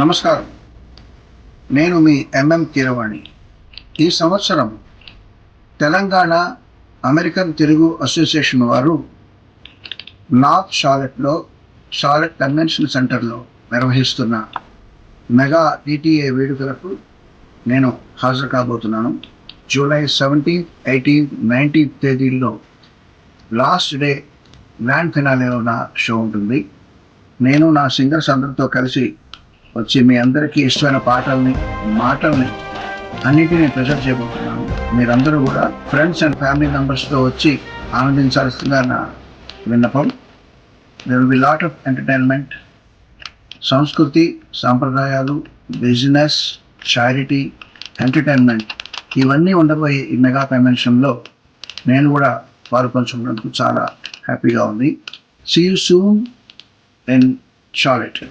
నమస్కారం. నేను మీ కీరవాణి. ఈ సంవత్సరం తెలంగాణ అమెరికన్ తెలుగు అసోసియేషన్ వారు నార్త్ షార్లెట్ కన్వెన్షన్ సెంటర్లో నిర్వహిస్తున్న మెగా టీటీఏ వేడుకలకు నేను హాజరు కాబోతున్నాను. జూలై 17, 18, 19 తేదీల్లో లాస్ట్ డే గ్రాండ్ ఫినాలేలో నా షో ఉంటుంది. నేను నా సింగర్స్ అందరితో కలిసి వచ్చి మీ అందరికీ ఇష్టమైన మాటల్ని అన్నిటినీ ప్రెజెంట్ చేయబోతున్నాను. మీరందరూ కూడా ఫ్రెండ్స్ అండ్ ఫ్యామిలీ మెంబర్స్తో వచ్చి ఆనందించాల్సిందిగా నా విన్నపం. There will be lot of entertainment, సంస్కృతి, సాంప్రదాయాలు, బిజినెస్, చారిటీ, ఎంటర్టైన్మెంట్ ఇవన్నీ ఉండబోయే ఈ మెగా కన్వెన్షన్లో నేను కూడా పాల్పంచుకున్నందుకు చాలా హ్యాపీగా ఉంది. See you soon in Charlotte.